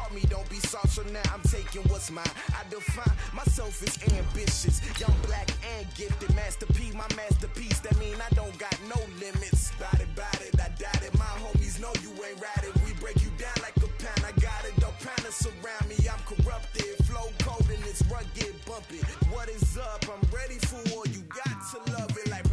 taught me don't be soft, so now I'm taking what's mine. I define myself as ambitious, young, black, and gifted. Master P, my masterpiece. That mean I don't got no limits. Bout it, I doubt it. My homies know you ain't ratted. We break you down like a pound. I got it, don't pound us around me. I'm corrupted, flow cold and it's rugged, bumpy. What is up? I'm ready for war. You got to love it like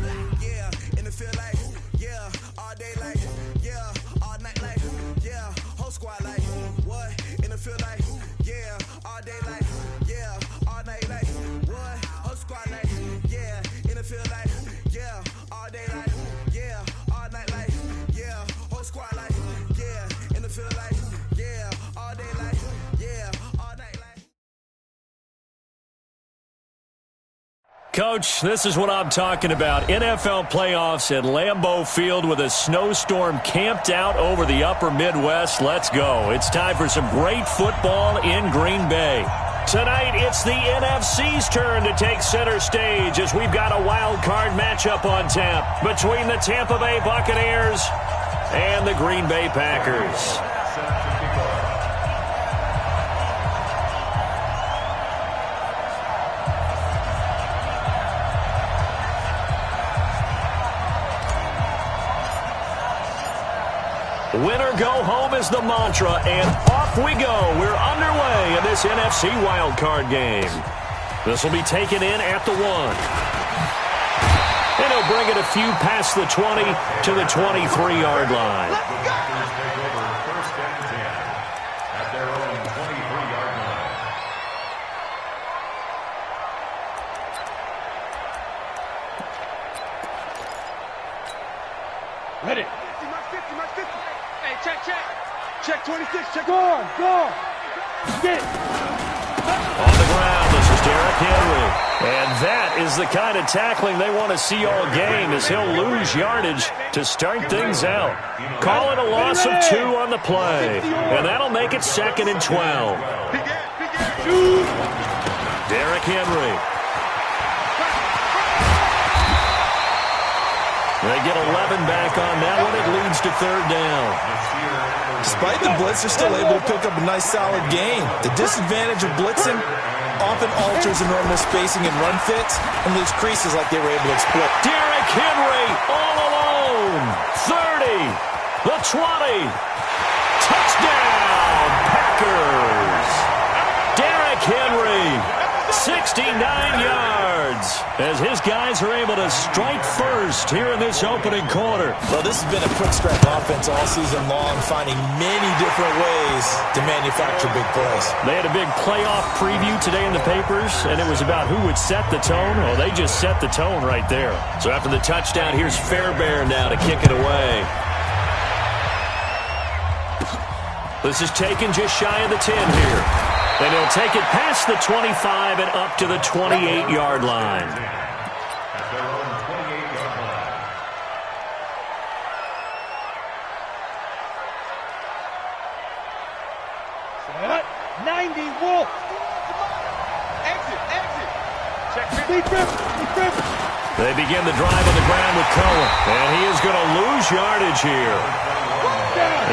yeah, and it feel like yeah, all day like yeah, all night like yeah, whole squad like what? And it feel like yeah, all day like yeah, all night like what? Whole squad like yeah, and it feel like yeah, all day like yeah, all night like yeah, whole squad like yeah, and it feel like yeah, all day like yeah, all night like. Coach, this is what I'm talking about. NFL playoffs at Lambeau Field with a snowstorm camped out over the upper Midwest. Let's go. It's time for some great football in Green Bay. Tonight, it's the NFC's turn to take center stage as we've got a wild card matchup on tap between the Tampa Bay Buccaneers and the Green Bay Packers. Winner go home is the mantra, and off we go. We're underway in this NFC wildcard game. This will be taken in at the 1. And he'll bring it a few past the 20 to the 23-yard line. First and 10 at their own 23-yard line. Ready. Hey, check 26, check. Go on. Get it. On the ground, this is Derrick Henry. And that is the kind of tackling they want to see all game, as he'll lose yardage to start things out. Call it a loss of 2 on the play. And that'll make it 2nd and 12. Derrick Henry. They get 11 back on that one. It leads to 3rd down. Despite the blitz, they're still able to pick up a nice, solid gain. The disadvantage of blitzing often alters the normal spacing and run fits and leaves creases like they were able to exploit. Derrick Henry all alone. 30. The 20. Touchdown, Packers. Derrick Henry, 69 yards, as his guys are able to strike first here in this opening quarter. Well, this has been a quick strike offense all season long, finding many different ways to manufacture big plays. They had a big playoff preview today in the papers, and it was about who would set the tone. Well, they just set the tone right there. So after the touchdown, here's Fairbairn now to kick it away. This is taken just shy of the 10 here. And he'll take it past the 25 and up to the 28-yard line. At their own 28-yard line. 90, Wolf. Exit. Check. They begin the drive on the ground with Cohen. And he is going to lose yardage here.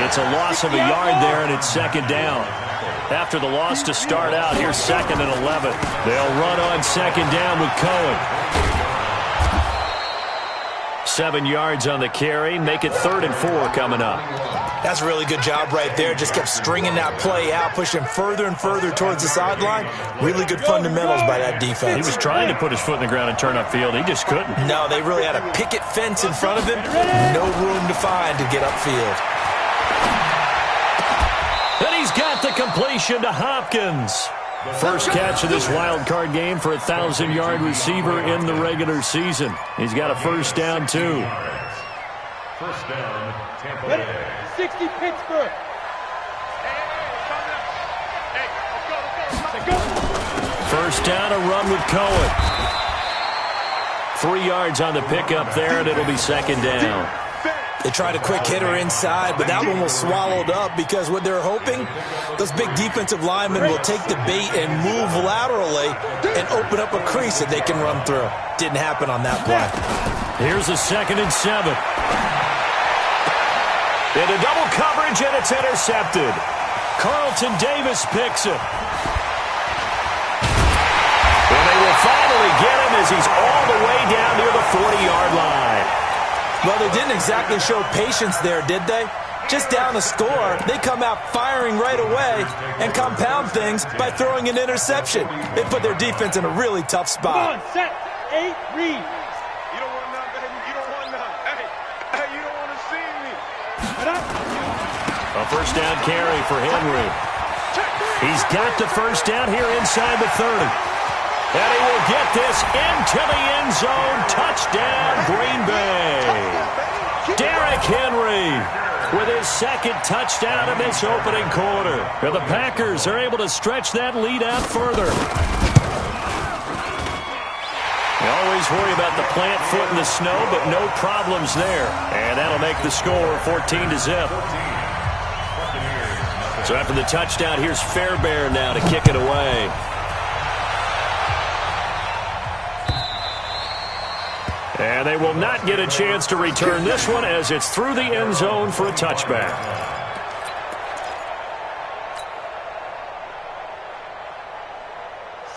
It's a loss of a yard there, and it's 2nd down. After the loss to start out, here's 2nd and 11. They'll run on 2nd down with Cohen. 7 yards on the carry. Make it 3rd and 4 coming up. That's a really good job right there. Just kept stringing that play out, pushing further and further towards the sideline. Really good fundamentals by that defense. He was trying to put his foot in the ground and turn upfield. He just couldn't. No, they really had a picket fence in front of him. No room to find to get upfield. And he's got the completion to Hopkins. First catch of this wild card game for a 1,000-yard receiver in the regular season. He's got a first down, too. First down, Tampa Bay. 60, Pittsburgh. First down, a run with Cohen. 3 yards on the pickup there, and it'll be 2nd down. They tried a quick hitter inside, but that one was swallowed up because what they're hoping, those big defensive linemen will take the bait and move laterally and open up a crease that they can run through. Didn't happen on that play. Here's a 2nd and 7. Into double coverage, and it's intercepted. Carlton Davis picks it. And they will finally get him as he's all the way down near the 40-yard line. Well, they didn't exactly show patience there, did they? Just down a score, they come out firing right away and compound things by throwing an interception. They put their defense in a really tough spot. Come on, set, 8, read. You don't want none, baby. You don't want none. Hey, you don't want to see me. A first down carry for Henry. He's got the first down here inside the 30. And he will get this into the end zone. Touchdown, Green Bay. Derrick Henry with his second touchdown of this opening quarter. And the Packers are able to stretch that lead out further. You always worry about the plant foot in the snow, but no problems there. And that'll make the score 14-0. So after the touchdown, here's Fairbairn now to kick it away. And they will not get a chance to return this one as it's through the end zone for a touchback.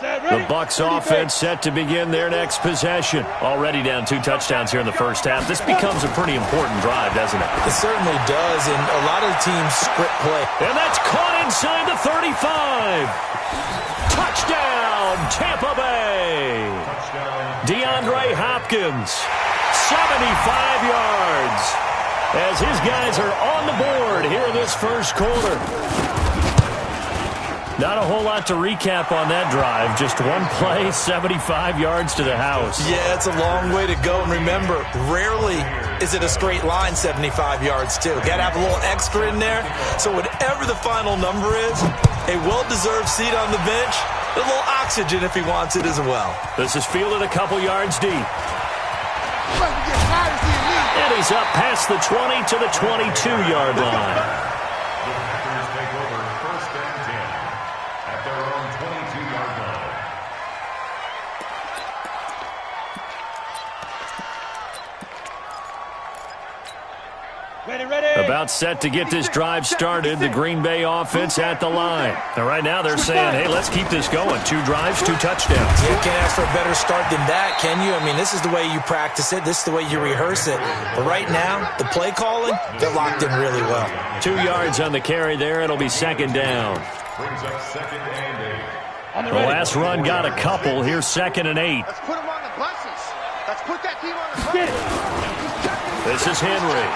The Bucs offense set to begin their next possession. Already down 2 touchdowns here in the first half. This becomes a pretty important drive, doesn't it? It certainly does, and a lot of teams script play. And that's caught inside the 35. Touchdown, Tampa Bay. DeAndre Hopkins, 75 yards, as his guys are on the board here in this first quarter. Not a whole lot to recap on that drive. Just one play, 75 yards to the house. Yeah, it's a long way to go. And remember, rarely is it a straight line 75 yards, too. Got to have a little extra in there. So whatever the final number is, a well-deserved seat on the bench, a little oxygen if he wants it as well. This is fielded a couple yards deep. And he's up past the 20 to the 22-yard line. About set to get this drive started. The Green Bay offense at the line. Now, right now they're saying, hey, let's keep this going. 2 drives, 2 touchdowns. You can't ask for a better start than that, can you? I mean, this is the way you practice it. This is the way you rehearse it. But right now, the play calling, they're locked in really well. 2 yards on the carry there. It'll be second down. Brings up second and 8. The last run got a couple. Here's second and 8. Let's put them on the buses. Let's put that team on the buses. This is Henry.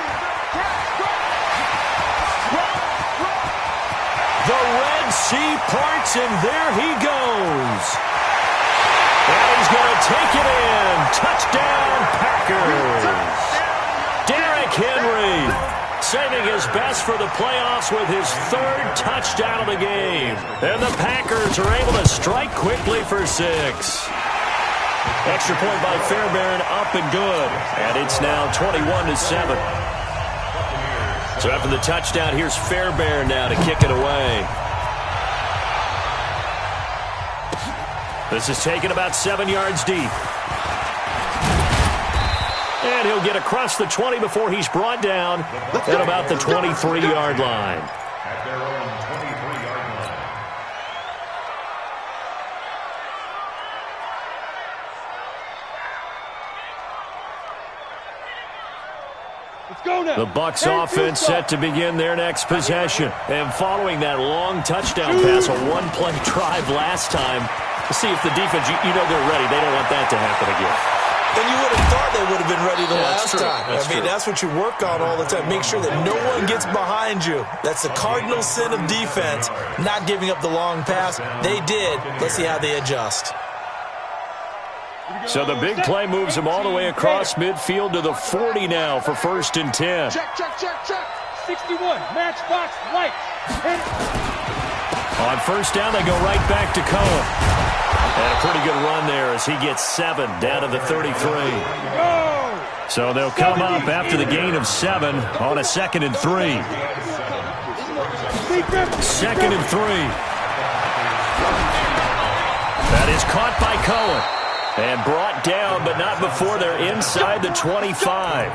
The Red Sea parts, and there he goes. And he's going to take it in. Touchdown, Packers. Derrick Henry saving his best for the playoffs with his 3rd touchdown of the game. And the Packers are able to strike quickly for 6. Extra point by Fairbairn, up and good. And it's now 21-7. So after the touchdown, here's Fairbairn now to kick it away. This is taken about 7 yards deep. And he'll get across the 20 before he's brought down at about the 23-yard line. At their own 23-yard line. Let's go now. The Bucs offense set to begin their next possession. And following that long touchdown pass, a one-play drive last time, to see if the defense, you know they're ready. They don't want that to happen again. And you would have thought they would have been ready the last time. That's true. That's what you work on all the time. Make sure that no one gets behind you. That's the cardinal sin of defense, not giving up the long pass. They did. Let's see how they adjust. So the big play moves him all the way across midfield to the 40 now for 1st and 10. Check. 61, matchbox light. On first down, they go right back to Cohen. And a pretty good run there as he gets 7 down to the 33. So they'll come up after the gain of 7 on a 2nd and 3. 2nd and 3. That is caught by Cohen. And brought down, but not before they're inside the 25.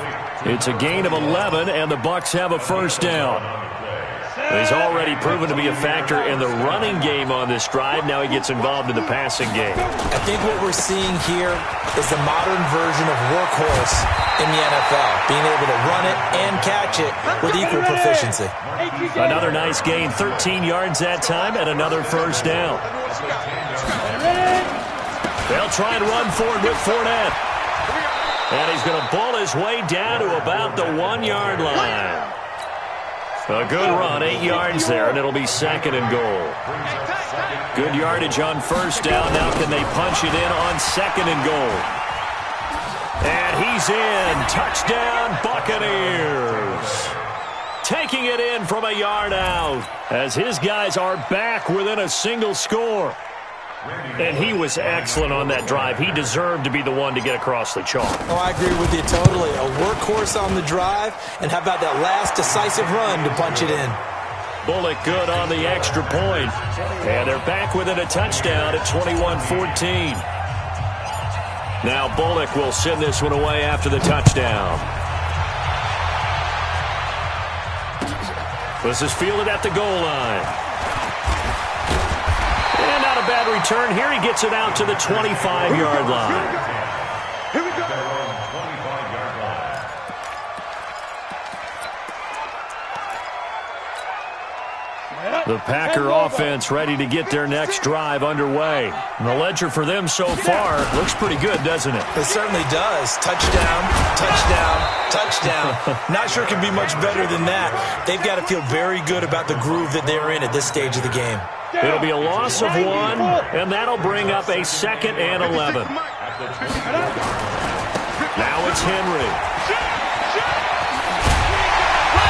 It's a gain of 11, and the Bucs have a first down. He's already proven to be a factor in the running game on this drive. Now he gets involved in the passing game. I think what we're seeing here is the modern version of workhorse in the NFL, being able to run it and catch it with equal proficiency. Another nice gain, 13 yards that time, and another first down. They'll try and run for it with Fournette. And he's going to bull his way down to about the 1-yard line. A good run, 8 yards there, and it'll be second and goal. Good yardage on first down. Now can they punch it in on second and goal? And he's in. Touchdown, Buccaneers. Taking it in from a yard out as his guys are back within a single score. And he was excellent on that drive. He deserved to be the one to get across the chalk. Oh, I agree with you totally. A workhorse on the drive, and how about that last decisive run to punch it in? Bullock good on the extra point. And they're back within a touchdown at 21-14. Now Bullock will send this one away after the touchdown. This is fielded at the goal line. And not a bad return here. He gets it out to the 25-yard line. Here we go. The Packer offense ready to get their next drive underway. And the ledger for them so far looks pretty good, doesn't it? It certainly does. Touchdown, touchdown, touchdown. Not sure it can be much better than that. They've got to feel very good about the groove that they're in at this stage of the game. It'll be a loss of 1, and that'll bring up a 2nd and 11. Now it's Henry.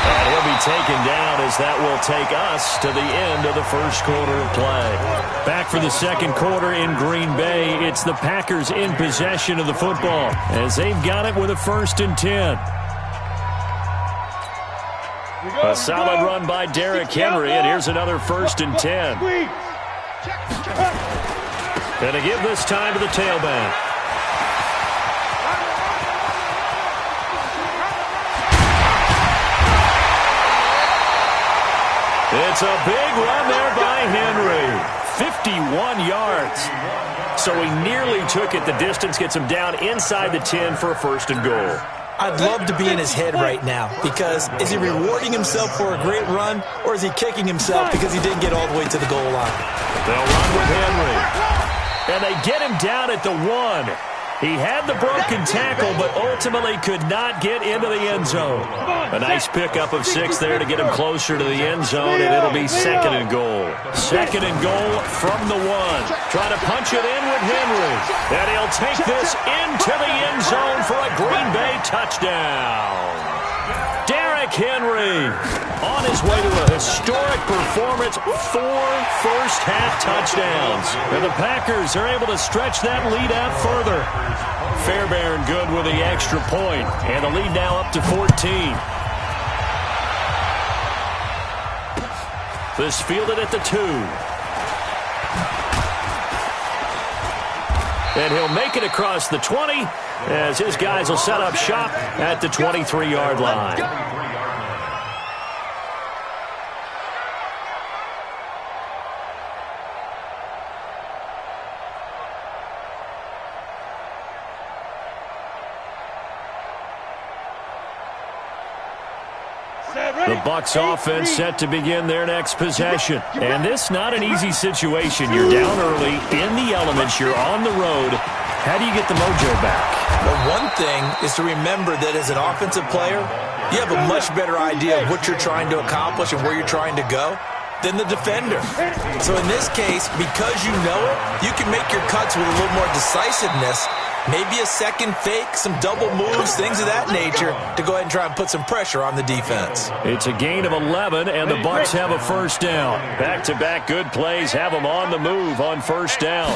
And he'll be taken down as that will take us to the end of the first quarter of play. Back for the second quarter in Green Bay. It's the Packers in possession of the football as they've got it with a 1st and 10. A solid run by Derrick Henry, and here's another 1st and 10. And to give this time to the tailback. It's a big run there by Henry. 51 yards. So he nearly took it the distance, gets him down inside the 10 for a 1st and goal. I'd love to be in his head right now, because is he rewarding himself for a great run, or is he kicking himself because he didn't get all the way to the goal line? They'll run with Henry. And they get him down at the 1. He had the broken tackle, but ultimately could not get into the end zone. A nice pickup of 6 there to get him closer to the end zone, and it'll be 2nd and goal. 2nd and goal from the 1. Trying to punch it in with Henry. And he'll take this into the end zone for a Green Bay touchdown. Derrick Henry on his way to a historic performance, 4 first-half touchdowns. And the Packers are able to stretch that lead out further. Fairbairn good with the extra point, and the lead now up to 14. This fielded at the 2. And he'll make it across the 20 as his guys will set up shop at the 23-yard line. The Bucs offense set to begin their next possession. And this not an easy situation. You're down early, in the elements, you're on the road. How do you get the mojo back? Well, one thing is to remember that as an offensive player, you have a much better idea of what you're trying to accomplish and where you're trying to go than the defender. So in this case, because you know it, you can make your cuts with a little more decisiveness. Maybe a second fake, some double moves, things of that nature to go ahead and try and put some pressure on the defense. It's a gain of 11, and the Bucs have a first down. Back-to-back good plays have them on the move on first down.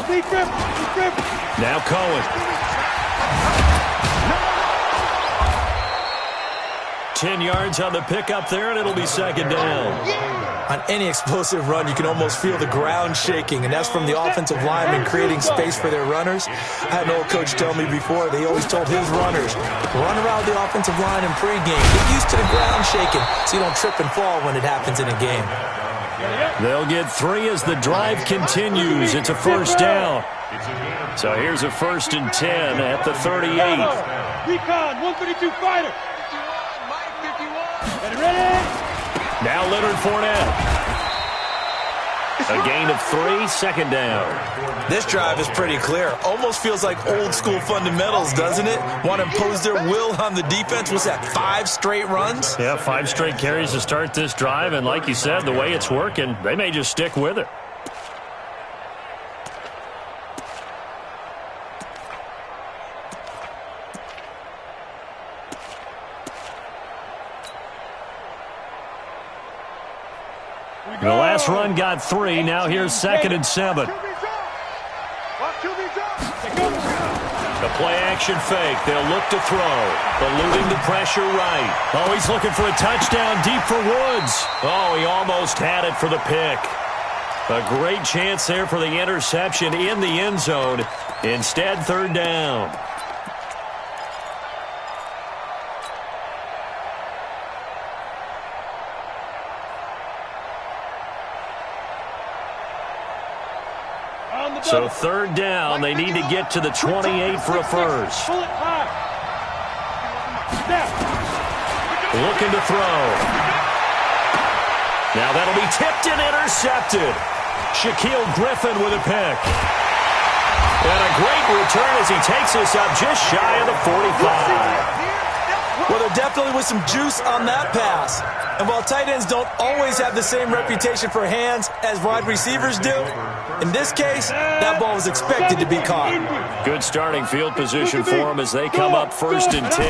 Now Cohen. 10 yards on the pickup there, and it'll be second down. On any explosive run, you can almost feel the ground shaking, and that's from the offensive linemen creating space for their runners. I had an old coach tell me before, they always told his runners, run around the offensive line in pregame. Get used to the ground shaking so you don't trip and fall when it happens in a game. They'll get 3 as the drive continues. It's a first down. So here's a 1st and 10 at the 38. Recon, 132 fighter. 51, Mike, 51. Ready? Now Leonard Fournette. A gain of 3, 2nd down. This drive is pretty clear. Almost feels like old school fundamentals, doesn't it? Want to impose their will on the defense. What's that, 5 straight runs? Yeah, 5 straight carries to start this drive, and like you said, the way it's working, they may just stick with it. The last run got 3. Now here's 2nd and 7. The play-action fake. They'll look to throw. Eluding the pressure right. Oh, he's looking for a touchdown deep for Woods. Oh, he almost had it for the pick. A great chance there for the interception in the end zone. Instead, 3rd down. So 3rd down, they need to get to the 28 for a first. Looking to throw. Now that'll be tipped and intercepted. Shaquille Griffin with a pick. And a great return as he takes us up just shy of the 45. Well, there definitely was some juice on that pass. And while tight ends don't always have the same reputation for hands as wide receivers do, in this case, that ball was expected to be caught. Good starting field position for them as they come up 1st and 10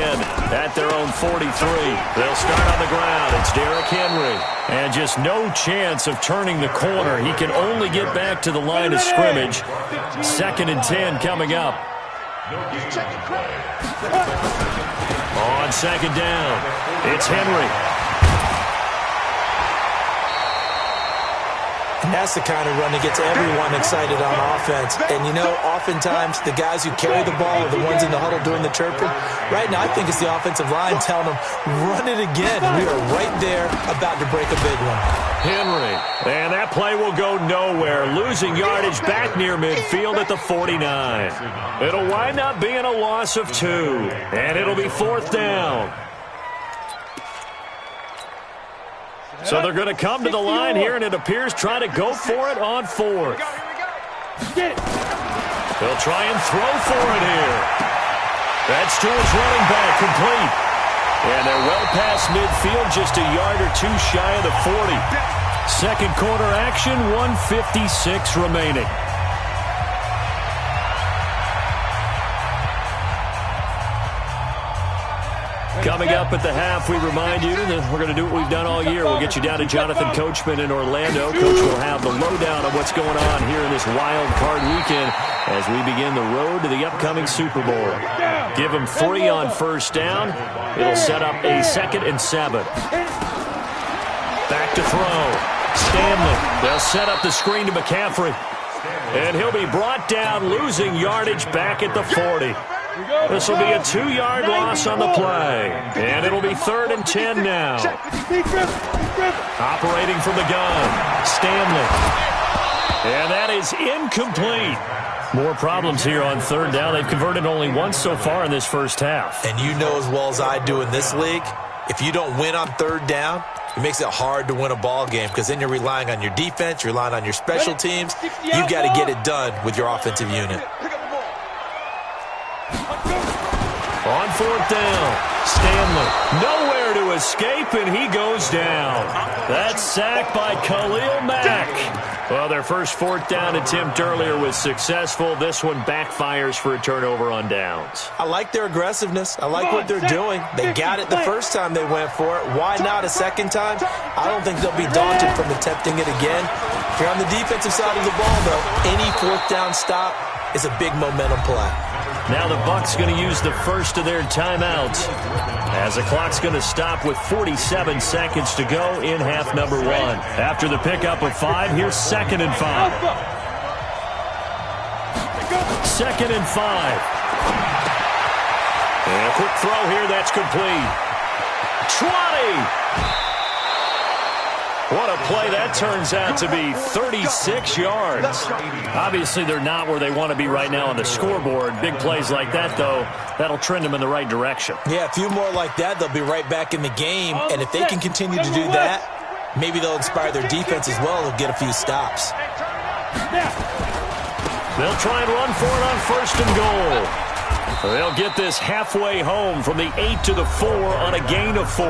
at their own 43. They'll start on the ground. It's Derrick Henry. And just no chance of turning the corner. He can only get back to the line of scrimmage. 2nd and 10 coming up. On 2nd down, it's Henry. And that's the kind of run that gets everyone excited on offense. And, you know, oftentimes the guys who carry the ball are the ones in the huddle doing the chirping. Right now, I think it's the offensive line telling them, run it again. We are right there about to break a big one. Henry. And that play will go nowhere. Losing yardage back near midfield at the 49. It'll wind up being a loss of 2. And it'll be 4th down. So they're going to come to the line here, and it appears try to go for it on 4th. They'll try and throw for it here. That's to his running back, complete. And they're well past midfield, just a yard or 2 shy of the 40. 2nd quarter action, 1:56 remaining. Coming up at the half, we remind you that we're going to do what we've done all year. We'll get you down to Jonathan Coachman in Orlando. Coach will have the lowdown on what's going on here in this wild card weekend as we begin the road to the upcoming Super Bowl. Give them 3 on 1st down. It'll set up a 2nd and 7. Back to throw. Stanley. They'll set up the screen to McCaffrey. And he'll be brought down, losing yardage back at the 40. This will be a 2-yard loss on the play. And it'll be 3rd and 10 now. Operating from the gun, Stanley. And that is incomplete. More problems here on 3rd down. They've converted only once so far in this first half. And you know as well as I do in this league, if you don't win on 3rd down, it makes it hard to win a ball game because then you're relying on your defense, you're relying on your special teams. You've got to get it done with your offensive unit. On 4th down, Stanley. Nowhere to escape, and he goes down. That's sacked by Khalil Mack. Well, their first 4th down attempt earlier was successful. This one backfires for a turnover on downs. I like their aggressiveness. I like what they're doing. They got it the first time they went for it. Why not a second time? I don't think they'll be daunted from attempting it again. If you're on the defensive side of the ball, though, any 4th down stop is a big momentum play. Now the Bucs going to use the first of their timeouts, as the clock's going to stop with 47 seconds to go in half number 1. After the pickup of 5, here's 2nd and 5. 2nd and 5. And a quick throw here, that's complete. 20! What a play that turns out to be, 36 yards. Obviously, they're not where they want to be right now on the scoreboard. Big plays like that, though, that'll trend them in the right direction. Yeah, a few more like that, they'll be right back in the game. And if they can continue to do that, maybe they'll inspire their defense as well. They'll get a few stops. They'll try and run for it on 1st and goal. They'll get this halfway home from the 8 to the 4 on a gain of 4.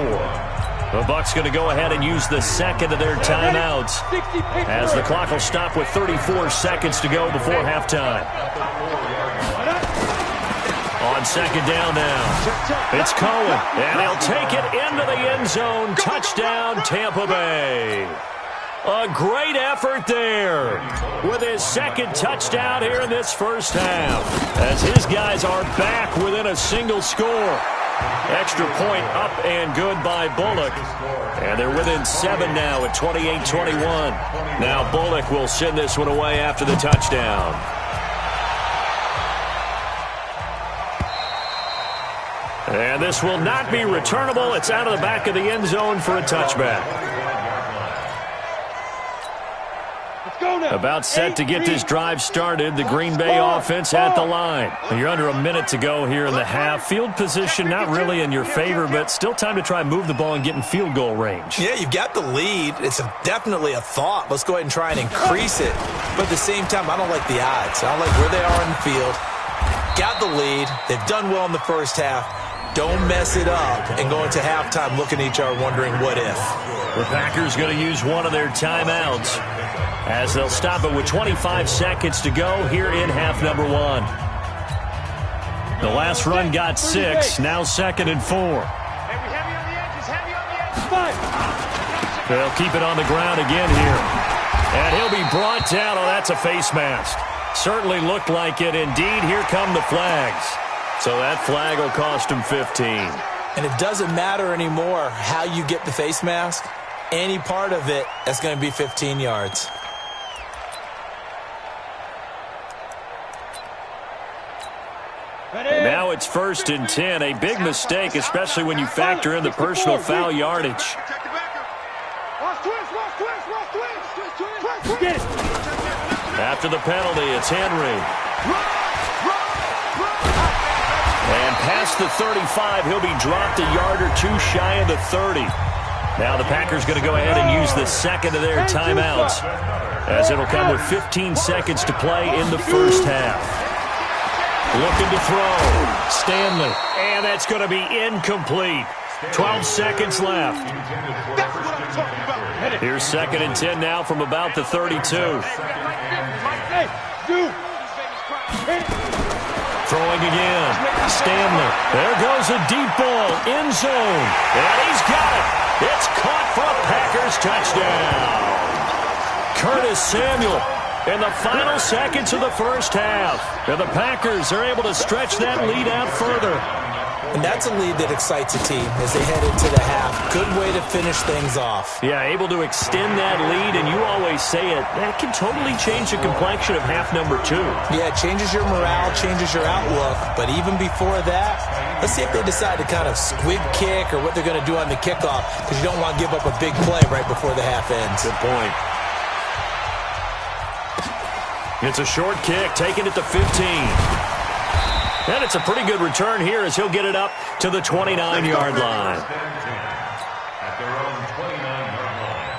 The Bucs going to go ahead and use the second of their timeouts, as the clock will stop with 34 seconds to go before halftime. On 2nd down now, it's Cohen, and he'll take it into the end zone. Touchdown, Tampa Bay. A great effort there with his 2nd touchdown here in this first half, as his guys are back within a single score. Extra point up and good by Bullock. And they're within 7 now at 28-21. Now Bullock will send this one away after the touchdown. And this will not be returnable. It's out of the back of the end zone for a touchback. About set to get this drive started. The Green Bay offense at the line. You're under a minute to go here in the half. Field position not really in your favor, but still time to try and move the ball and get in field goal range. Yeah, you've got the lead. It's definitely a thought. Let's go ahead and try and increase it. But at the same time, I don't like the odds. I don't like where they are in the field. Got the lead. They've done well in the first half. Don't mess it up and go into halftime looking at each other wondering what if. The Packers going to use one of their timeouts, as they'll stop it with 25 seconds to go here in half number 1. The last run got 6, now 2nd and 4. They'll keep it on the ground again here. And he'll be brought down. Oh, that's a face mask. Certainly looked like it. Indeed, here come the flags. So that flag will cost him 15. And it doesn't matter anymore how you get the face mask. Any part of it, that's going to be 15 yards. Now it's 1st and 10. A big mistake, especially when you factor in the personal foul yardage. After the penalty, it's Henry. And past the 35, he'll be dropped a yard or 2 shy of the 30. Now the Packers going to go ahead and use the 2nd of their timeouts, as it'll come with 15 seconds to play in the first half. Looking to throw. Stanley. And that's going to be incomplete. 12 seconds left. Here's 2nd and 10 now from about the 32. Throwing again. Stanley. There goes a deep ball. End zone. And he's got it. It's caught for a Packers touchdown. Curtis Samuel in the final seconds of the first half. And the Packers are able to stretch that lead out further. And that's a lead that excites a team as they head into the half. Good way to finish things off. Yeah, able to extend that lead, and you always say it, that can totally change the complexion of half number 2. Yeah, it changes your morale, changes your outlook. But even before that, let's see if they decide to kind of squib kick or what they're going to do on the kickoff, because you don't want to give up a big play right before the half ends. Good point. It's a short kick, taken at the 15. And it's a pretty good return here as he'll get it up to the 29-yard line. At their own 29-yard line.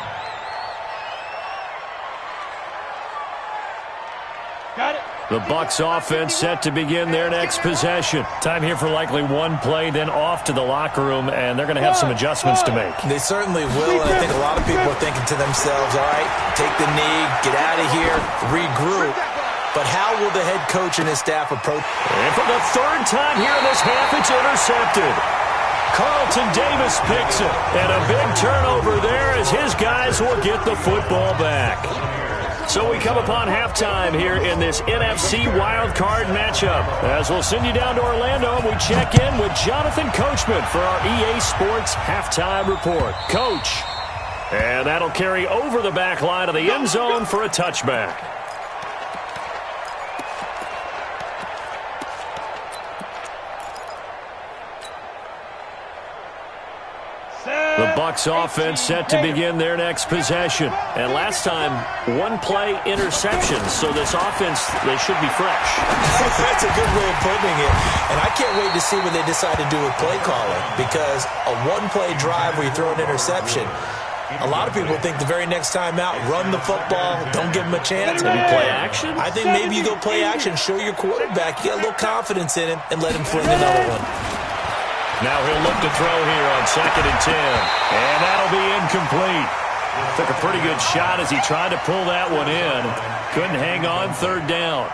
Got it. The Bucs offense set to begin their next possession. Time here for likely one play, then off to the locker room, and they're going to have some adjustments to make. They certainly will, and I think a lot of people are thinking to themselves, all right, take the knee, get out of here, regroup. But how will the head coach and his staff approach? And for the 3rd time here in this half, it's intercepted. Carlton Davis picks it. And a big turnover there as his guys will get the football back. So we come upon halftime here in this NFC wildcard matchup. As we'll send you down to Orlando, and we check in with Jonathan Coachman for our EA Sports Halftime Report. Coach. And that'll carry over the back line of the end zone for a touchback. The Bucs offense set to begin their next possession. And last time, one-play interception. So this offense, they should be fresh. That's a good way of putting it. And I can't wait to see what they decide to do with play calling. Because a one-play drive where you throw an interception, a lot of people think the very next time out, run the football, don't give them a chance. Maybe play action? I think maybe you go play action, show your quarterback, you get a little confidence in him, and let him fling another one. Now he'll look to throw here on 2nd and 10. And that'll be incomplete. Took a pretty good shot as he tried to pull that one in. Couldn't hang on 3rd down.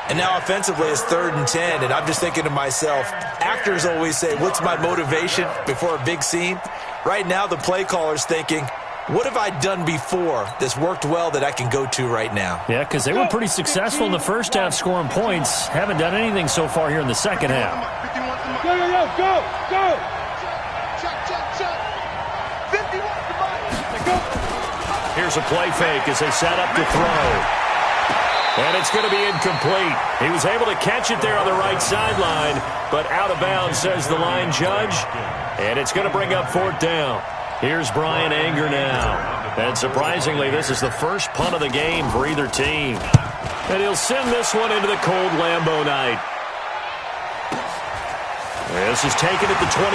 And now offensively it's 3rd and 10. And I'm just thinking to myself, actors always say, what's my motivation before a big scene? Right now the play caller's thinking, what have I done before that's worked well that I can go to right now? Yeah, because they were pretty successful in the first half scoring points. Haven't done anything so far here in the second half. Go, go, go, go, go! Check. 51 to Go! Here's a play fake as they set up to throw. And it's going to be incomplete. He was able to catch it there on the right sideline, but out of bounds, says the line judge. And it's going to bring up 4th down. Here's Brian Anger now. And surprisingly, this is the first punt of the game for either team. And he'll send this one into the cold Lambeau night. This is taken at the 23.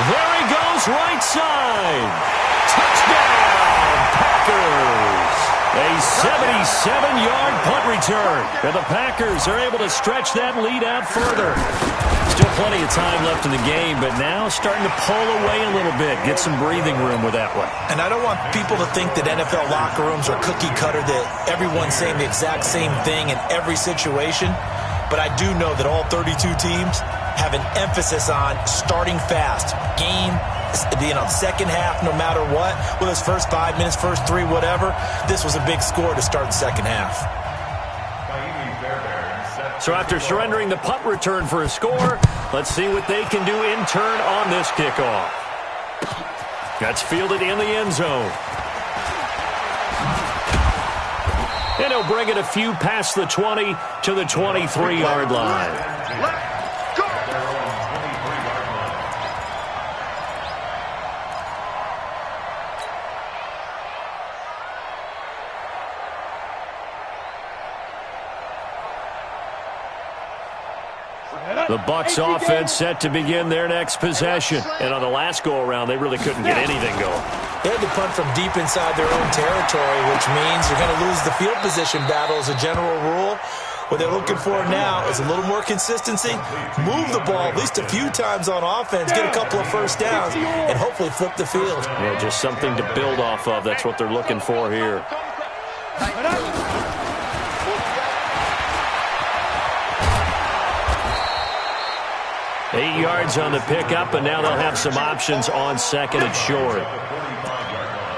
There he goes, right side. Touchdown, Packers. A 77-yard punt return. And the Packers are able to stretch that lead out further. Still plenty of time left in the game, but now starting to pull away a little bit. Get some breathing room with that one. And I don't want people to think that NFL locker rooms are cookie cutter, that everyone's saying the exact same thing in every situation. But I do know that all 32 teams have an emphasis on starting fast. Game, second half, no matter what. Whether it's first 5 minutes, first 3, whatever. This was a big score to start the second half. So after surrendering the punt return for a score, let's see what they can do in turn on this kickoff. That's fielded in the end zone. And he'll bring it a few past the 20 to the 23-yard line. The Bucs offense set to begin their next possession. And on the last go-around, they really couldn't get anything going. They had to punt from deep inside their own territory, which means they're going to lose the field position battle as a general rule. What they're looking for now is a little more consistency, move the ball at least a few times on offense, get a couple of first downs, and hopefully flip the field. Yeah, just something to build off of. That's what they're looking for here. 8 yards on the pickup, and now they'll have some options on 2nd and short.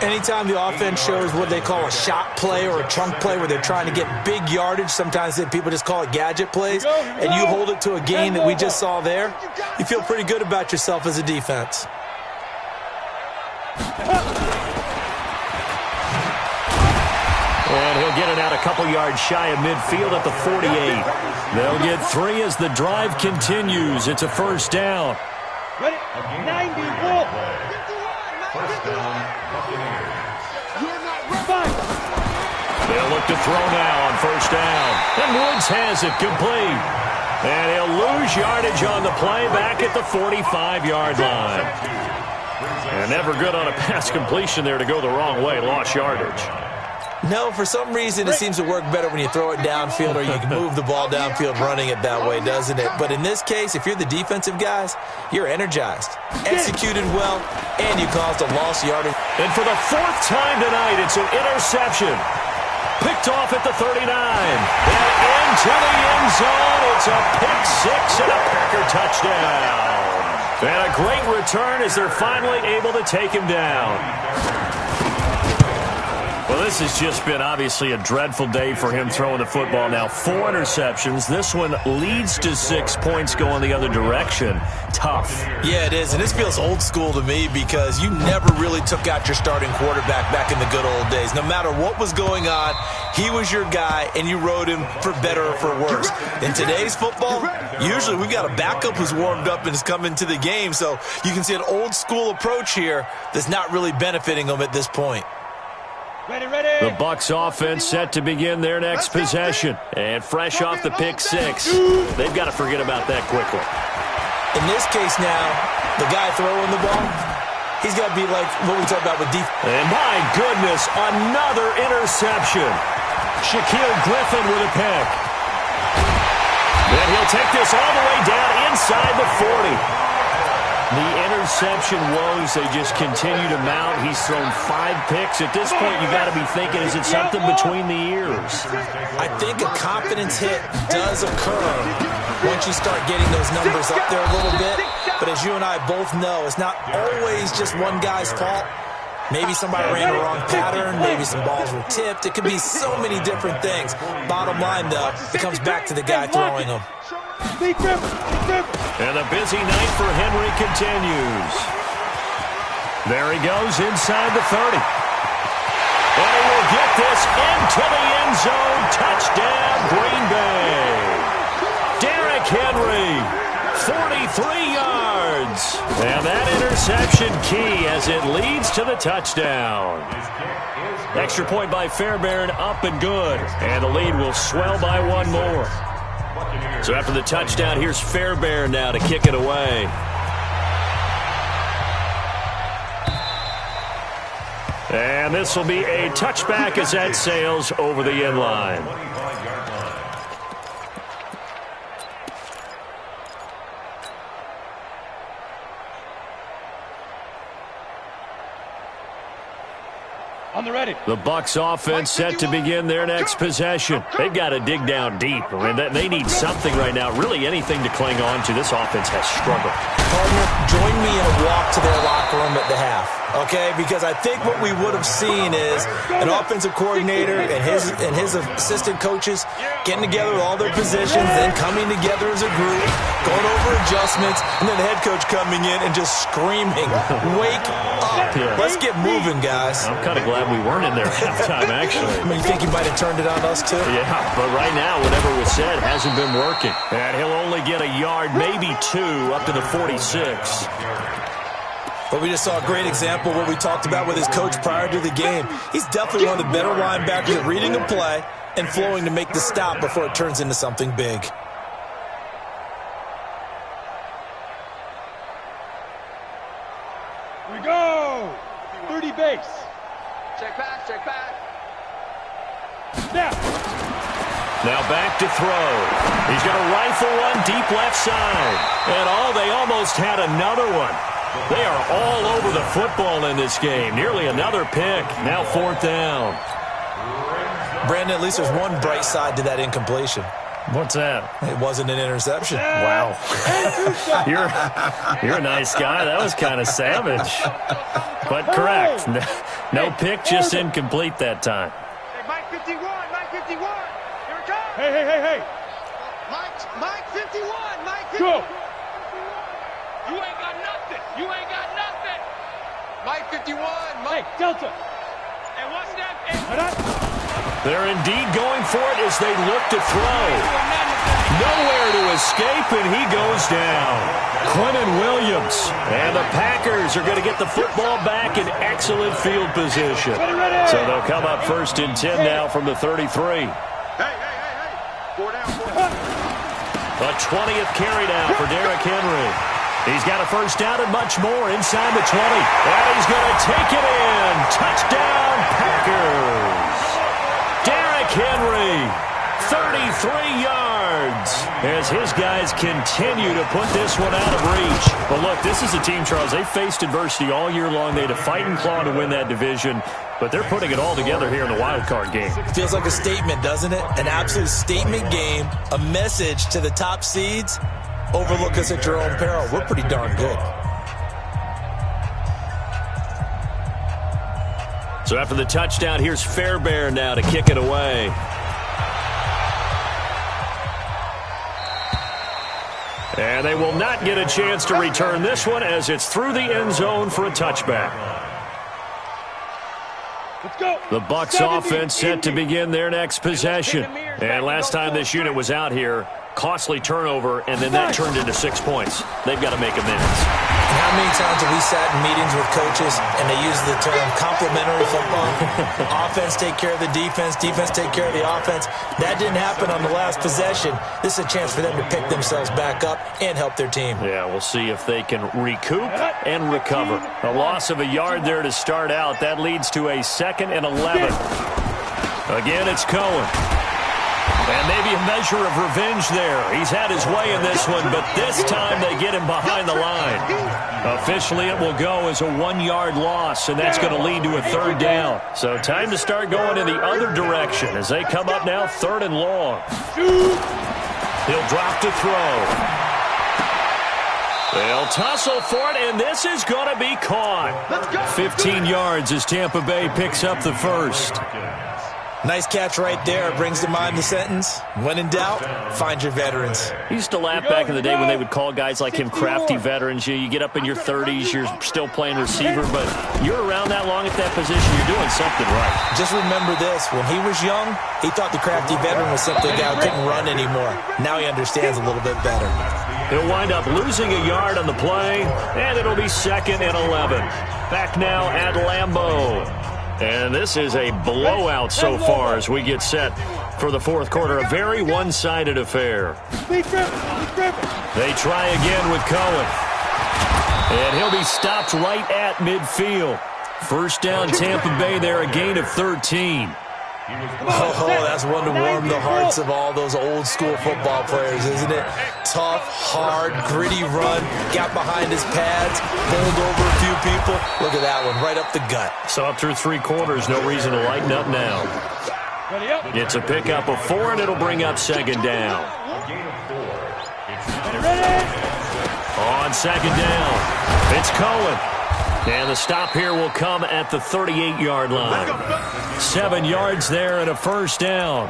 Anytime the offense shows what they call a shot play or a chunk play where they're trying to get big yardage, sometimes people just call it gadget plays, and you hold it to a gain that we just saw there, you feel pretty good about yourself as a defense. And he'll get it out a couple yards shy of midfield at the 48. They'll get 3 as the drive continues. It's a first down. Ready? 91. First down, Buccaneers. They'll look to throw now on first down. And Woods has it complete. And he'll lose yardage on the play back at the 45-yard line. And never good on a pass completion there to go the wrong way. Lost yardage. No, for some reason it seems to work better when you throw it downfield or you can move the ball downfield running it that way, doesn't it? But in this case, if you're the defensive guys, you're energized, executed well, and you caused a lost yardage. And for the 4th time tonight, it's an interception. Picked off at the 39. And into the end zone. It's a pick 6 and a Packer touchdown. And a great return as they're finally able to take him down. Well, this has just been obviously a dreadful day for him throwing the football. Now 4 interceptions. This one leads to 6 points going the other direction. Tough. Yeah, it is. And this feels old school to me because you never really took out your starting quarterback back in the good old days. No matter what was going on, he was your guy, and you rode him for better or for worse. In today's football, usually we've got a backup who's warmed up and has come into the game. So you can see an old school approach here that's not really benefiting them at this point. The Bucs offense set to begin their next possession. And fresh off the pick 6, they've got to forget about that quickly. In this case now, the guy throwing the ball, he's got to be like what we talked about with defense. And my goodness, another interception. Shaquille Griffin with a pick. Then he'll take this all the way down inside the 40. The interception woes, they just continue to mount. He's thrown 5 picks. At this point, you got to be thinking, is it something between the ears? I think a confidence hit does occur once you start getting those numbers up there a little bit. But as you and I both know, it's not always just one guy's fault. Maybe somebody ran the wrong pattern. Maybe some balls were tipped. It could be so many different things. Bottom line, though, it comes back to the guy throwing them. And the busy night for Henry continues. There he goes inside the 30. And he will get this into the end zone. Touchdown, Green Bay. Derrick Henry, 43 yards. And that interception key as it leads to the touchdown. Extra point by Fairbairn, up and good. And the lead will swell by 1 more. So after the touchdown, here's Fairbairn now to kick it away. And this will be a touchback as that sails over the end line. On the ready. The Bucs offense set to begin their next possession. They've got to dig down deep. I mean, they need something right now, really anything to cling on to. This offense has struggled. Partner, join me in a walk to their locker room at the half, okay? Because I think what we would have seen is an offensive coordinator and his assistant coaches getting together with all their positions, then coming together as a group, going over adjustments, and then the head coach coming in and just screaming, "Wake up! Let's get moving, guys." I'm kind of glad we weren't in there at halftime, actually. I mean, you think he might have turned it on us, too? Yeah, but right now, whatever was said hasn't been working. And he'll only get a yard, maybe 2, up to the 46. But we just saw a great example of what we talked about with his coach prior to the game. He's definitely one of the better linebackers at reading a play and flowing to make the stop before it turns into something big. We go. 30 base. Check back, check back. Snap. Now back to throw. He's going to rifle one deep left side. And they almost had another one. They are all over the football in this game. Nearly another pick. Now 4th down. Brandon, at least there's one bright side to that incompletion. What's that? It wasn't an interception. Wow. You're a nice guy. That was kind of savage. But correct. No pick, just incomplete that time. Hey, Mike 51, Mike 51. Here it comes. Hey. Mike 51, Mike 51. Go. You ain't got nothing. You ain't got nothing. Mike 51, Hey, Mike. Delta. And what's that? They're indeed going for it as they look to throw. Nowhere to escape, and he goes down. Quentin Williams. And the Packers are going to get the football back in excellent field position. So they'll come up 1st and 10 now from the 33. Hey. 4 down. The 20th carry down for Derrick Henry. He's got a 1st down and much more inside the 20. And he's going to take it in. Touchdown, Packers. Derrick Henry, 33 yards, as his guys continue to put this one out of reach. But look, this is a team, Charles, they faced adversity all year long. They had to fight and claw to win that division, but they're putting it all together here in the wild card game. Feels like a statement, doesn't it? An absolute statement game, a message to the top seeds. Overlook us at your own peril. We're pretty darn good. So after the touchdown, here's Fairbairn now to kick it away. And they will not get a chance to return this one as it's through the end zone for a touchback. Let's go. The Bucs offense set to begin their next possession. And last time this unit was out here, costly turnover, and then that turned into 6 points. They've got to make amends. And how many times have we sat in meetings with coaches and they use the term complementary football? Offense take care of the defense, defense take care of the offense. That didn't happen on the last possession. This is a chance for them to pick themselves back up and help their team. Yeah, we'll see if they can recoup and recover. A loss of a yard there to start out. That leads to a 2nd and 11. Again, it's Cohen. And maybe a measure of revenge there. He's had his way in this one, but this time they get him behind the line. Officially, it will go as a 1-yard loss, and that's going to lead to a 3rd down. So time to start going in the other direction as they come up now 3rd and long. He'll drop to throw. They'll tussle for it, and this is going to be caught. 15 yards as Tampa Bay picks up the first. Nice catch right there. Brings to mind the sentence, when in doubt, find your veterans. He used to laugh back in the day when they would call guys like him crafty veterans. You get up in your 30s, you're still playing receiver, but you're around that long at that position, you're doing something right. Just remember this. When he was young, he thought the crafty veteran was simply a guy who couldn't run anymore. Now he understands a little bit better. He'll wind up losing a yard on the play, and it'll be 2nd and 11. Back now at Lambeau. And this is a blowout so far as we get set for the 4th quarter. A very one-sided affair. They try again with Cohen. And he'll be stopped right at midfield. First down, Tampa Bay there, a gain of 13. Oh, that's one to warm the hearts of all those old-school football players, isn't it? Tough, hard, gritty run, got behind his pads, bowled over a few people. Look at that one, right up the gut. So up through 3 quarters, no reason to lighten up now. It's a pickup of 4, and it'll bring up 2nd down. On 2nd down, it's Cohen. And the stop here will come at the 38-yard line. 7 yards there and a first down.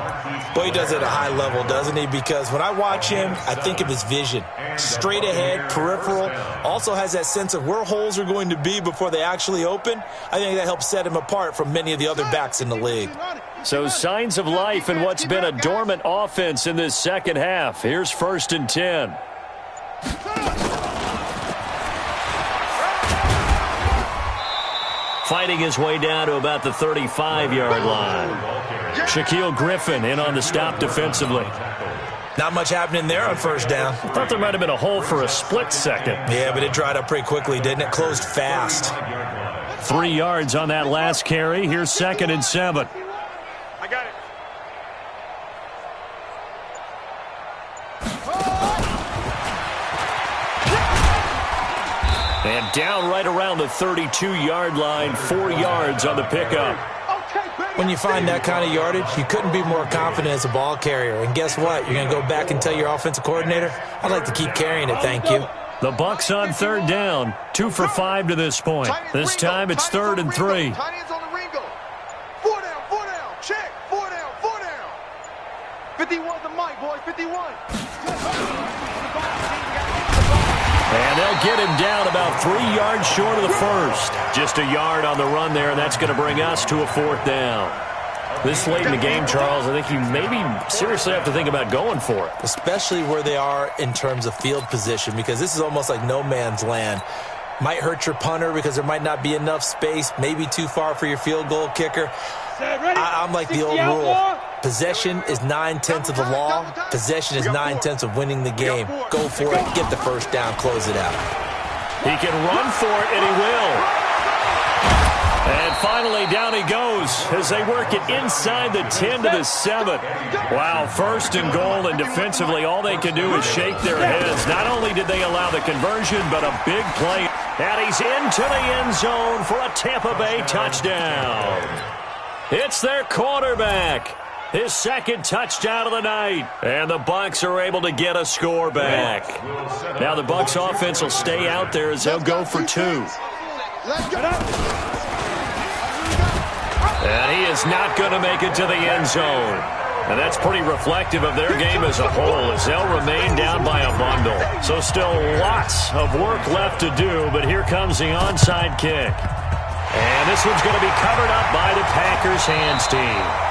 Boy, he does it at a high level, doesn't he? Because when I watch him, I think of his vision. Straight ahead, peripheral. Also has that sense of where holes are going to be before they actually open. I think that helps set him apart from many of the other backs in the league. So signs of life in what's been a dormant offense in this second half. Here's 1st and 10. Fighting his way down to about the 35-yard line. Shaquille Griffin in on the stop defensively. Not much happening there on first down. I thought there might have been a hole for a split second. Yeah, but it dried up pretty quickly, didn't it? Closed fast. 3 yards on that last carry. Here's 2nd and 7. I got it. And down right around the 32-yard line, 4 yards on the pickup. When you find that kind of yardage, you couldn't be more confident as a ball carrier. And guess what? You're going to go back and tell your offensive coordinator, I'd like to keep carrying it, thank you. The Bucs on 3rd down, 2 for 5 to this point. This time it's 3rd and 3. 4 down, 4 down, check, 4 down, 4 down. 51 the mic, boys, 51. And they'll get him down about 3 yards short of the first. Just a yard on the run there, and that's going to bring us to a 4th down. This late in the game, Charles, I think you maybe seriously have to think about going for it. Especially where they are in terms of field position, because this is almost like no man's land. Might hurt your punter because there might not be enough space, maybe too far for your field goal kicker. I'm like the old rule. Possession is 9/10 of the law. Possession is 9/10 of winning the game. Go for it, get the first down, close it out. He can run for it, and he will. And finally, down he goes as they work it inside the 10 to the 7. Wow, 1st and goal, and defensively, all they can do is shake their heads. Not only did they allow the conversion, but a big play. And he's into the end zone for a Tampa Bay touchdown. It's their quarterback. His 2nd touchdown of the night. And the Bucs are able to get a score back. Now the Bucs offense will stay out there as they'll go for 2. is not going to make it to the end zone. And that's pretty reflective of their game as a whole, as they'll remain down by a bundle. So still lots of work left to do, but here comes the onside kick. And this one's going to be covered up by the Packers hands team.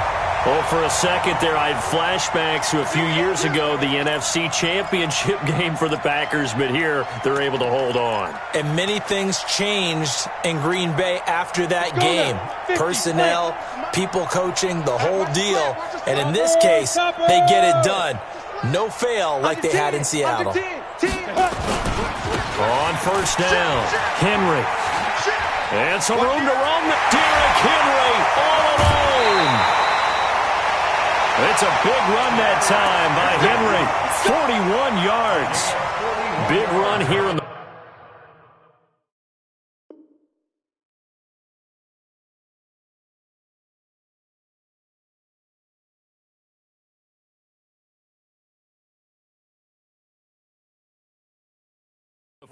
Oh, for a second there, I had flashbacks to a few years ago, the NFC Championship game for the Packers, but here they're able to hold on. And many things changed in Green Bay after that game. Personnel, people coaching, the whole deal. And in this case, they get it done. No fail like they had in Seattle. On first down, Henry. And some room to run. Derrick Henry all alone. It's a big run that time by Henry. 41 yards. Big run here in the...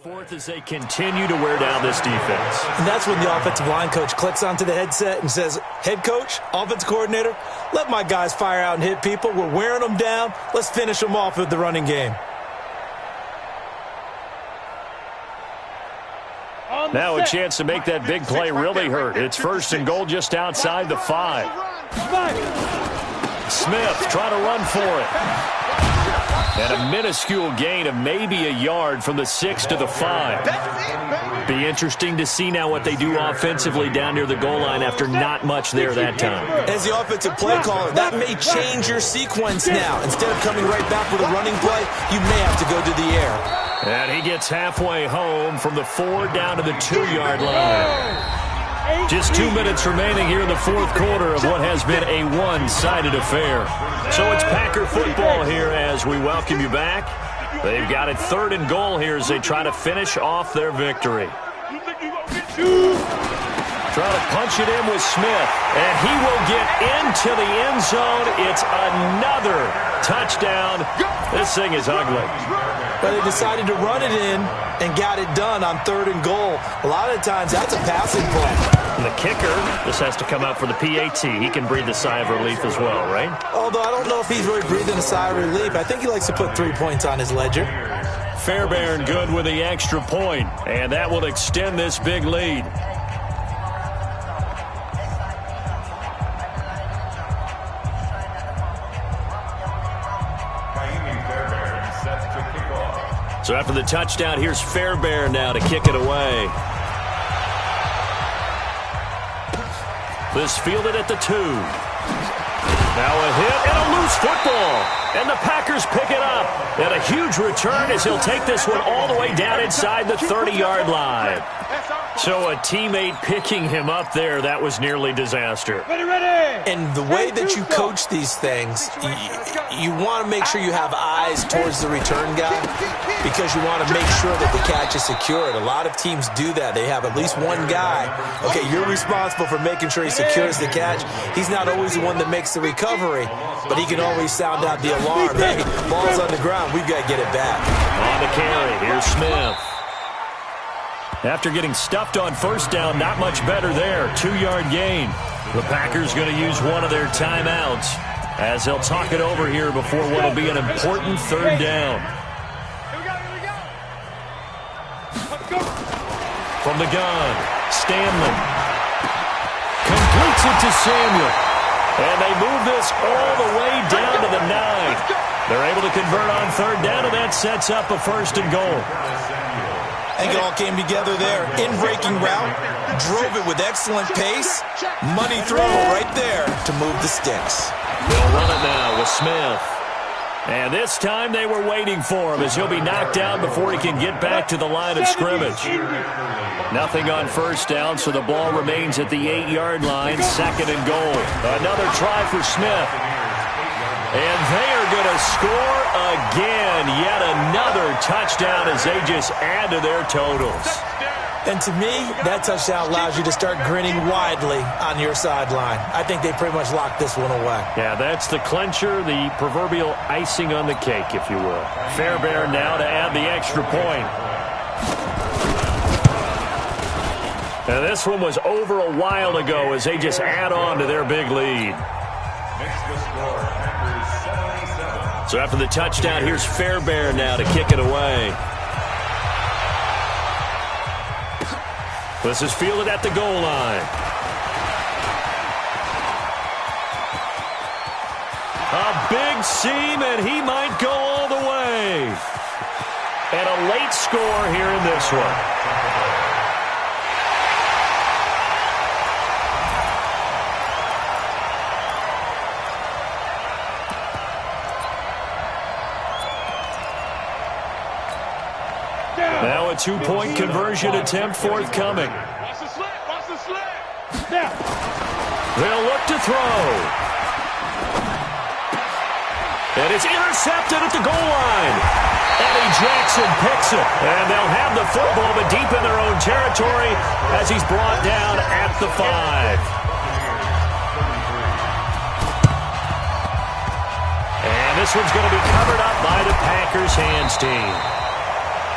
fourth as they continue to wear down this defense. And that's when the offensive line coach clicks onto the headset and says, head coach, offensive coordinator, let my guys fire out and hit people. We're wearing them down. Let's finish them off with the running game. Now a chance to make that big play really hurt. It's first and goal just outside the 5. Smith trying to run for it. And a minuscule gain of maybe a yard from the 6 to the 5. Be interesting to see now what they do offensively down near the goal line after not much there that time. As the offensive play caller, that may change your sequence now. Instead of coming right back with a running play, you may have to go to the air. And he gets halfway home from the 4 down to the 2-yard line. Just 2 minutes remaining here in the fourth quarter of what has been a one-sided affair. So it's Packer football here as we welcome you back. They've got it 3rd and goal here as they try to finish off their victory. Trying to punch it in with Smith, and he will get into the end zone. It's another touchdown. This thing is ugly. But they decided to run it in and got it done on 3rd and goal. A lot of times, that's a passing play. And the kicker, this has to come out for the PAT. He can breathe a sigh of relief as well, right? Although I don't know if he's really breathing a sigh of relief. I think he likes to put 3 points on his ledger. Fairbairn good with the extra point, and that will extend this big lead. So after the touchdown, here's Fairbairn now to kick it away. This fielded at the 2. Now a hit and a loose football. And the Packers pick it up. And a huge return as he'll take this one all the way down inside the 30-yard line. So a teammate picking him up there, that was nearly disaster. And the way that you coach these things, you want to make sure you have eyes towards the return guy because you want to make sure that the catch is secured. A lot of teams do that. They have at least one guy. Okay, you're responsible for making sure he secures the catch. He's not always the one that makes the recovery, but he can always sound out the alarm. Hey, ball's on the ground. We've got to get it back. On the carry, here's Smith. After getting stuffed on first down, not much better there. 2-yard gain. The Packers going to use one of their timeouts as they'll talk it over here before what will be an important 3rd down. From the gun, Stanley completes it to Samuel. And they move this all the way down to the 9. They're able to convert on 3rd down, and that sets up a 1st and goal. I think it all came together there. In-breaking route, drove it with excellent pace. Money throw right there to move the sticks. They'll run it now with Smith. And this time they were waiting for him as he'll be knocked down before he can get back to the line of scrimmage. Nothing on first down, so the ball remains at the 8-yard line. 2nd and goal. Another try for Smith. And they are going to score again. Yet another touchdown as they just add to their totals. And to me, that touchdown allows you to start grinning widely on your sideline. I think they pretty much locked this one away. Yeah, that's the clincher, the proverbial icing on the cake, if you will. Fairbairn now to add the extra point. And this one was over a while ago as they just add on to their big lead. Makes the score, Packers 77. So after the touchdown, here's Fairbairn now to kick it away. This is fielded at the goal line. A big seam, and he might go all the way. And a late score here in this one. Now a two-point conversion attempt forthcoming. Watch the slip. Watch the slip. Now they'll look to throw. And it's intercepted at the goal line. Eddie Jackson picks it. And they'll have the football, but deep in their own territory as he's brought down at the 5. And this one's going to be covered up by the Packers hands team.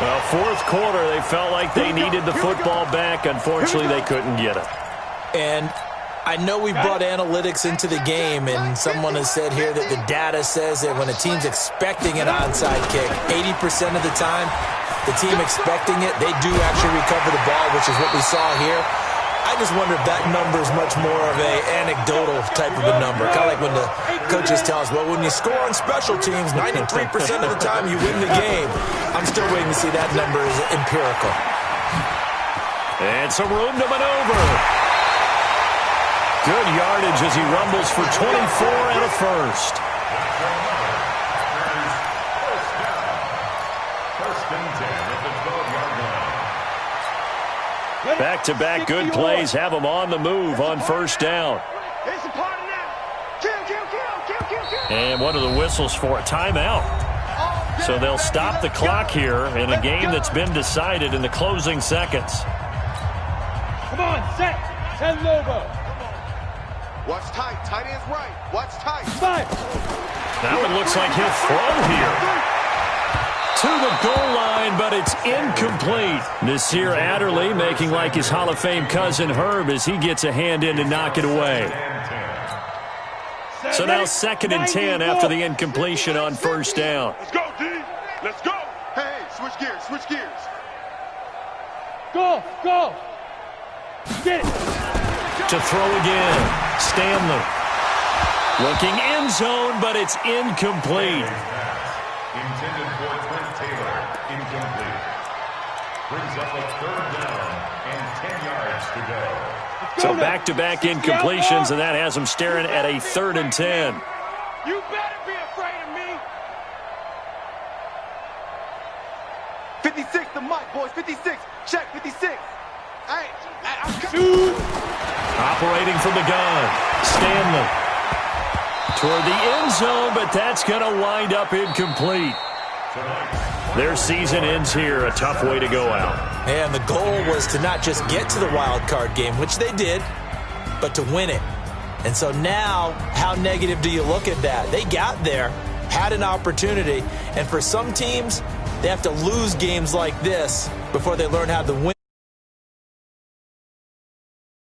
Well, fourth quarter, they felt like they needed the football back. Unfortunately, they couldn't get it. And I know we brought analytics into the game, and someone has said here that the data says that when a team's expecting an onside kick, 80% of the time, the team expecting it, they do actually recover the ball, which is what we saw here. I just wonder if that number is much more of an anecdotal type of a number. Kind of like when the coaches tell us, well, when you score on special teams, 93% of the time you win the game. I'm still waiting to see that number is empirical. And some room to maneuver. Good yardage as he rumbles for 24 and a first. First and 10 at the 12-yard line. Back-to-back good plays have them on the move on first down. It's a party now. Kill. And one of the whistles for a timeout. So they'll stop the clock here in a game that's been decided in the closing seconds. Come on, set. Ten Lobo. Watch tight. Tight end's right. Watch tight. 5. Now it looks like he'll throw here. To the goal line, but it's incomplete. Nasir Adderley making like his Hall of Fame cousin Herb as he gets a hand in to knock it away. So now 2nd and 10 after the incompletion on first down. Let's go, D. Let's go. Hey, switch gears. Switch gears. Go. Get it. To throw again. Stanley. Looking end zone, but it's incomplete. Intended for Trent Taylor, incomplete. Brings up a 3rd down and 10 yards to go. So back-to-back incompletions, and that has them staring at a 3rd and 10. You better be afraid of me. 56, the mic, boys. 56. Check 56. Hey, I'm Operating from the gun. Stanley. Toward the end zone, but that's going to wind up incomplete. Their season ends here. A tough way to go out. And the goal was to not just get to the wild card game, which they did, but to win it. And so now, how negative do you look at that? They got there, had an opportunity, and for some teams, they have to lose games like this before they learn how to win.